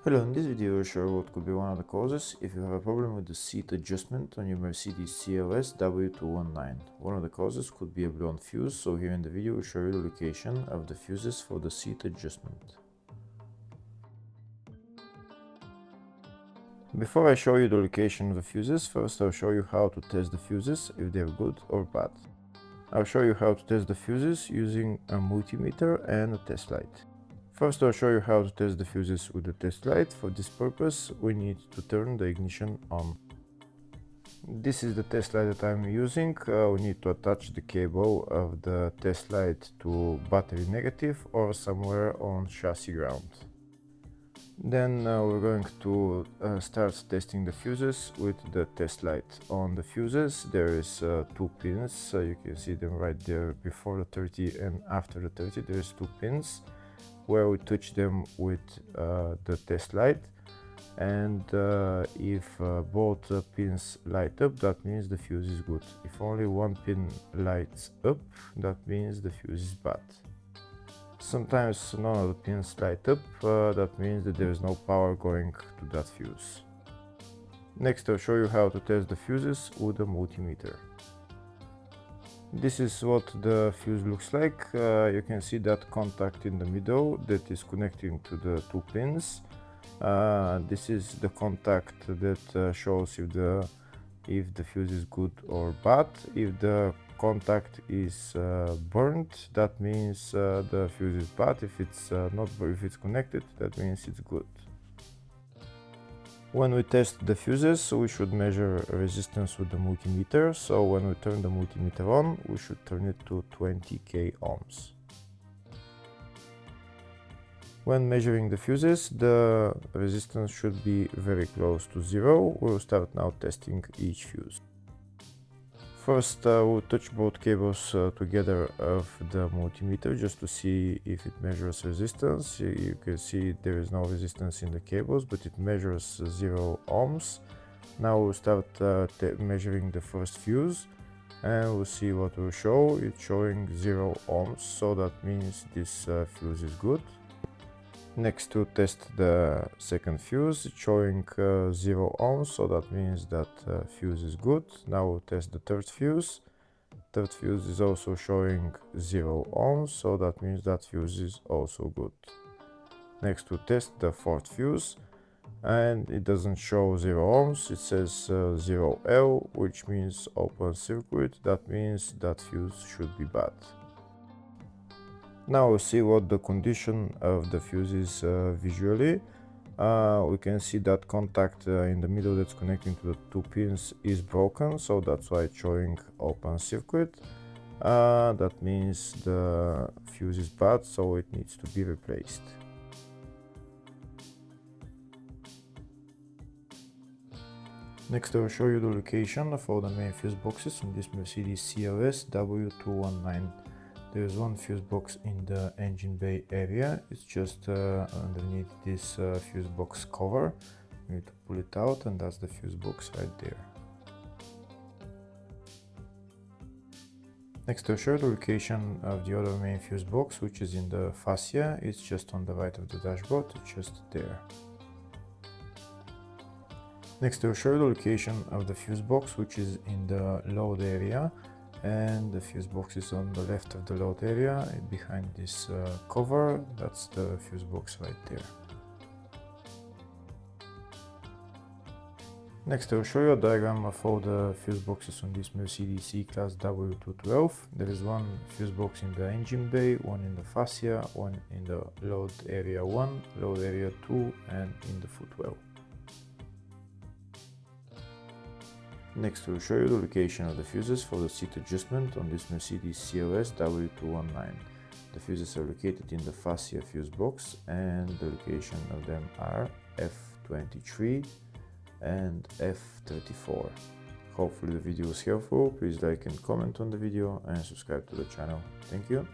Hello, in this video I'll show you what could be one of the causes if you have a problem with the seat adjustment on your Mercedes CLS W219. One of the causes could be a blown fuse, so here in the video we'll show you the location of the fuses for the seat adjustment. Before I show you the location of the fuses, first I'll show you how to test the fuses, if they're good or bad. I'll show you how to test the fuses using a multimeter and a test light. First, I'll show you how to test the fuses with the test light. For this purpose, we need to turn the ignition on. This is the test light that I'm using. We need to attach the cable of the test light to battery negative or somewhere on chassis ground. Then we're going to start testing the fuses with the test light. On the fuses there is two pins, you can see them right there before the 30 and after the 30. There's two pins where we touch them with the test light, and if both pins light up, that means the fuse is good. If only one pin lights up, that means the fuse is bad. Sometimes none of the pins light up, that means that there is no power going to that fuse. Next, I'll show you how to test the fuses with a multimeter. This is what the fuse looks like. You can see that contact in the middle that is connecting to the two pins. This is the contact that shows if the fuse is good or bad. If the contact is burnt, that means the fuse is bad. If it's connected, that means it's good. When we test the fuses, we should measure resistance with the multimeter. So when we turn the multimeter on, we should turn it to 20k ohms. When measuring the fuses, the resistance should be very close to zero. We'll start now testing each fuse. First, we'll touch both cables together of the multimeter just to see if it measures resistance. You can see there is no resistance in the cables, but it measures 0 ohms. Now we'll start measuring the first fuse, and we'll see what will show. It's showing 0 ohms, so that means this fuse is good. Next, to test the second fuse, it's showing 0 ohms, so that means that fuse is good. Now we'll test the third fuse. Third fuse is also showing 0 ohms, so that means that fuse is also good. Next, we'll test the fourth fuse, and it doesn't show 0 ohms, it says 0L, which means open circuit. That means that fuse should be bad. Now we'll see what the condition of the fuse is visually. We can see that contact in the middle that's connecting to the two pins is broken, so that's why it's showing open circuit. That means the fuse is bad, so it needs to be replaced. Next, I'll show you the location of all the main fuse boxes on this Mercedes CLS W219. There is one fuse box in the engine bay area. It's just underneath this fuse box cover. You need to pull it out, and that's the fuse box right there. Next, I'll show you the location of the other main fuse box, which is in the fascia. It's just on the right of the dashboard, it's just there. Next, I'll show you the location of the fuse box, which is in the load area. And the fuse box is on the left of the load area, behind this cover. That's the fuse box right there. Next, I'll show you a diagram of all the fuse boxes on this Mercedes C-Class W212. There is one fuse box in the engine bay, one in the fascia, one in the load area 1, load area 2, and in the footwell. Next, we'll show you the location of the fuses for the seat adjustment on this Mercedes CLS W219. The fuses are located in the fascia fuse box, and the location of them are F23 and F34. Hopefully the video was helpful. Please like and comment on the video and subscribe to the channel. Thank you.